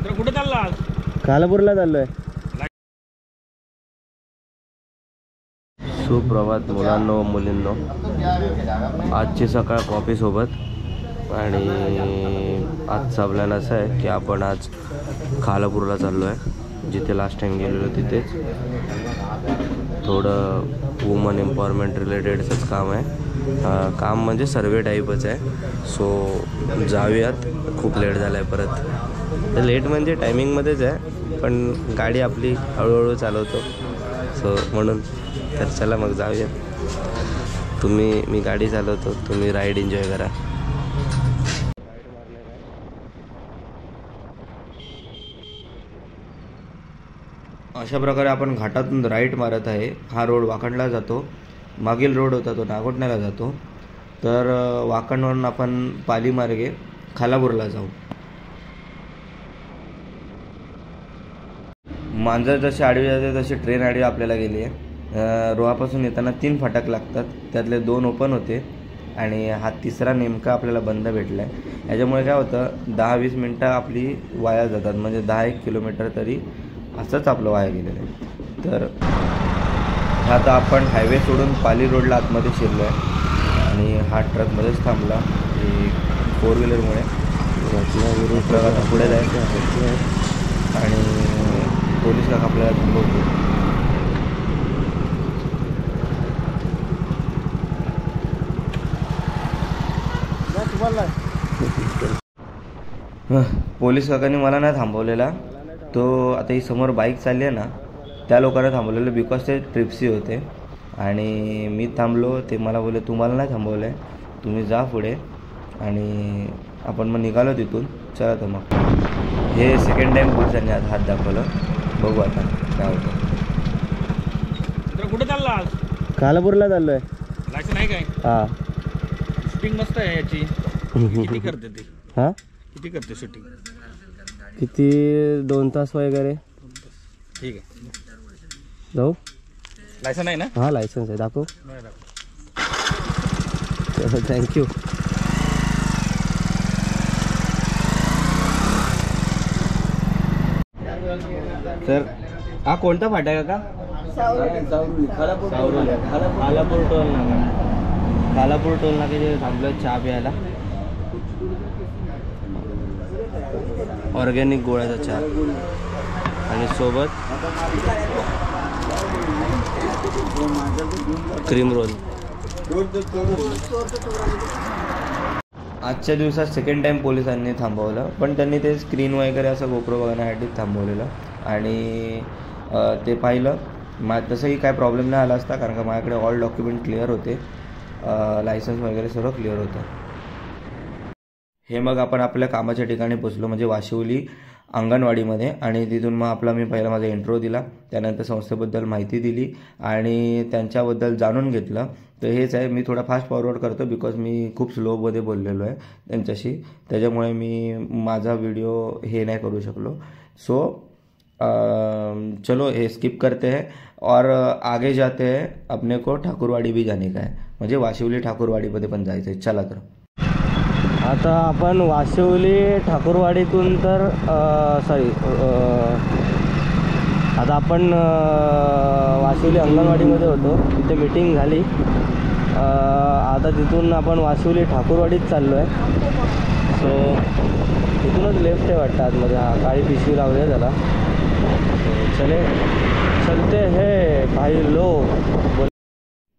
कुठे चालला? खालापूरला चाललोय. सुप्रभात मुलांनो मुलींनो, आजची सकाळ कॉफी सोबत आणि आजचा प्लॅन असा आहे की आपण आज खालापूरला चाललो आहे, जिथे लास्ट टाइम गेलेलो तिथेच. थोडं वुमन एम्पॉवरमेंट रिलेटेडचंच काम आहे. काम म्हणजे सर्वे टाईपच आहे. सो जाऊयात. खूप लेट झाला आहे परत. तर लेट म्हणजे टायमिंगमध्येच आहे, पण गाडी आपली हळूहळू चालवतो, सो म्हणून. तर चला मग जाऊयात. मी गाडी चालवतो, तुम्ही राईड एन्जॉय करा. अशा प्रकारे आपण घाटातून राईट मारत आहे. हा रोड वाकणला जातो. मागील रोड होता तो नागोठण्याला जातो. तर वाकणवरून आपण पाली मार्गे खालापूरला जाऊ. मांजर जशी आडवी जाते तशी ट्रेन आडवी आपल्याला गेली आहे. रोहापासून येताना 3 फाटक लागतात, त्यातले 2 ओपन होते आणि हा तिसरा नेमका आपल्याला बंद भेटला आहे. याच्यामुळे काय होतं, 10-20 मिनटं आपली वाया जातात. म्हणजे 10-1 किलोमीटर तरी असंच आपलं वाया गेलेलं आहे. तर आता आपण हायवे सोडून पाली रोडला आतमध्ये शिरलो आहे आणि हा ट्रकमध्येच थांबला 4 व्हीलरमुळे. आता पुढे जायचं आणि पोलीस काका आपल्याला थांबवतो. पोलीस काकांनी मला नाही थांबवलेला. तो आता ही समोर बाईक चालली आहे ना, त्या लोकांना थांबवलेलं बिकॉज ते ट्रिप्सी होते आणि मी थांबलो. ते मला बोलले तुम्हाला नाही थांबवलं आहे, तुम्ही जा पुढे. आणि आपण मग निघालो तिथून. चला तर मग हे सेकंड टाईम पोलिसांनी आज हात दाखवलं. बघू आता काय होतं. कुठे चालला? खालापूरला चाललोय. लायसन आहे काय? हां. शूटिंग मस्त आहे याची. किती करते ती? हां, किती करते शूटिंग? किती 2 तास वगैरे. ठीक आहे, जाऊ. लायसन आहे ना? हां, लायसन्स आहे. दाखव. थँक्यू. सर, हा कोणता फाटा आहे काका? खालापूर टोल नाका. खालापूर टोल नाक्याचे थांबलो चहा प्यायला. ऑर्गॅनिक गोळ्याचा चहा आणि सोबत क्रीम रोल. आजच्या दिवसात सेकंड टाईम पोलिसांनी थांबवलं, पण त्यांनी ते स्क्रीन वगैरे असं गोप्रो बघण्यासाठी थांबवलेलं आणि ते पाहिलं. तसंही काय प्रॉब्लेम नाही आला असता, कारण का माझ्याकडे ऑल डॉक्युमेंट क्लिअर होते, लायसन्स वगैरे सर्व क्लिअर होतं. हे मग आपण आपल्या कामाच्या ठिकाणी पोचलो, म्हणजे वाशिवली अंगणवाडीमध्ये. आणि तिथून मग मी पहिला माझा इंट्रो दिला, त्यानंतर संस्थेबद्दल माहिती दिली आणि त्यांच्याबद्दल जाणून घेतलं. तर हेच आहे, मी थोडा फास्ट फॉरवर्ड करतो बिकॉज मी खूप स्लोमध्ये बोललेलो आहे त्यांच्याशी, त्याच्यामुळे मी माझा व्हिडिओ हे नाही करू शकलो. सो चलो ये स्किप करते हैं और आगे जाते हैं. अपने को ठाकूरवाडी भी जाने का है, म्हणजे वाशिवली ठाकूरवाडीमध्ये पण जायचं आहे. चला तर आता आपण वाशिवली ठाकूरवाडीतून तर आता आपण वाशिवली अंगणवाडीमध्ये होतो, तिथे मीटिंग झाली. आता तिथून आपण वाशिवली ठाकूरवाडीत चाललो आहे. सो तिथूनच लेफ्ट आहे वाटतं आतमध्ये. हा काळी पिशवी लावली आहे त्याला. चलते हे भाई लोग.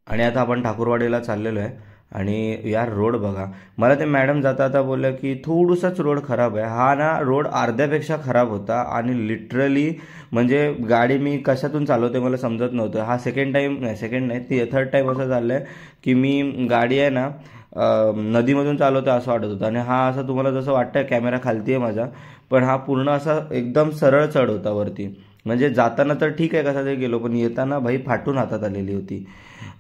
आणि आता आपण ठाकूरवाडीला चाललेलो आहे. आणि यार रोड बघा, मला ते मॅडम जाता आता बोलल्या की थोडंसंच रोड खराब आहे. हा ना रोड अर्ध्यापेक्षा खराब होता आणि लिटरली म्हणजे गाडी मी कशातून चालवते मला समजत नव्हतं. हा सेकंड नाही ती थर्ड टाईम असं झालं आहे की मी गाडी आहे ना नदीमधून चालवतो असं वाटत होतं. आणि हा असं तुम्हाला जसं वाटतं कॅमेरा खालती आहे माझा, पण हा पूर्ण असा एकदम सरळ चढ होता वरती. म्हणजे जाताना तर ठीक आहे कसा तरी गेलो, पण येताना भाई फाटून हातात आलेली होती.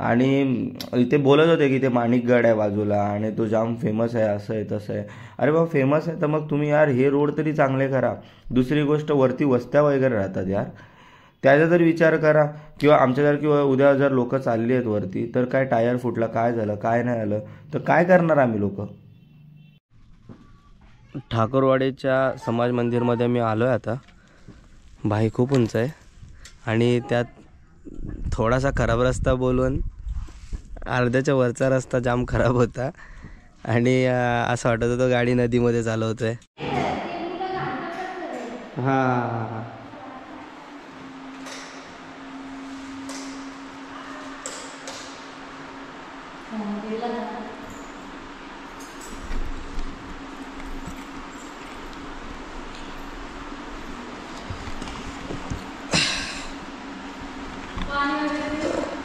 आणि इथे बोलत होते की ते माणिकगड आहे बाजूला आणि तो जाम फेमस आहे, असं आहे तसं आहे. अरे बाबा फेमस आहे तर मग तुम्ही यार हे रोड तरी चांगले करा. दुसरी गोष्ट वरती वस्त्या वगैरे राहतात यार, त्याचा जर विचार करा. किंवा आमच्यासारखी उद्या जर लोक चालली आहेत वरती तर काय टायर फुटला, काय झालं, काय नाही आलं तर काय करणार आम्ही लोक. ठाकूरवाडीच्या समाज मंदिरमध्ये मी आलो आहे आता. भाई खूप उंच आहे आणि त्यात थोडासा खराब रस्ता बोलून अर्ध्याच्या वरचा रस्ता जाम खराब होता आणि असं वाटत होतं गाडी नदीमध्ये चालवतो आहे. हां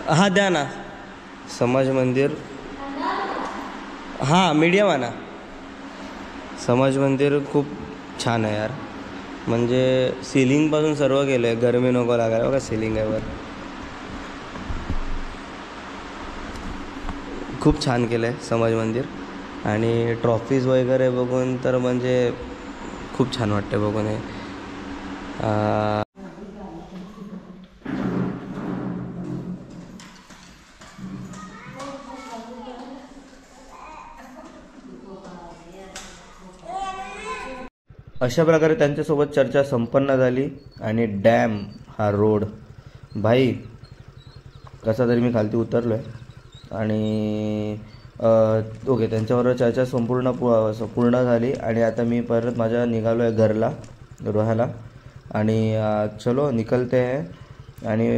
हां द्या ना. समाज मंदिर हां मीडियम आहे ना. समाज मंदिर खूप छान आहे यार. म्हणजे सिलिंगपासून सर्व केलं आहे, गरमी नको लागायला. बघा सिलिंग आहे वर, खूप छान केलं आहे समाज मंदिर. आणि ट्रॉफीज वगैरे बघून तर म्हणजे खूप छान वाटते बघून हे. अशा प्रकारे त्यांच्यासोबत चर्चा संपन्न झाली आणि डॅम हा रोड भाई कसा तरी मी खालती उतरलो आहे आणि ओके त्यांच्याबरोबर चर्चा पूर्ण झाली आणि आता मी परत माझ्या निघालो आहे घरला रोहायला आणि चलो निकलते आहे. आणि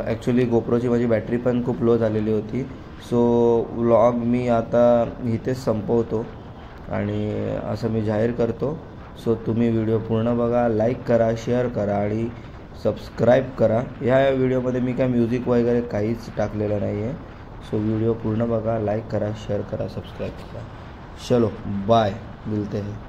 ॲक्च्युली गोप्रोची माझी बॅटरी पण खूप लो झालेली होती. सो व्लॉग मी आता इथेच संपवतो आणि असं मी जाहीर करतो. सो तुम्ही व्हिडिओ पूर्ण बघा, लाईक करा, शेअर करा आणि सबस्क्राईब करा. ह्या व्हिडिओमध्ये मी काय म्युझिक वगैरे काहीच टाकलेलं नाही आहे. सो व्हिडिओ पूर्ण बघा, लाईक करा, शेअर करा, सबस्क्राईब करा. चलो बाय, मिलते हैं.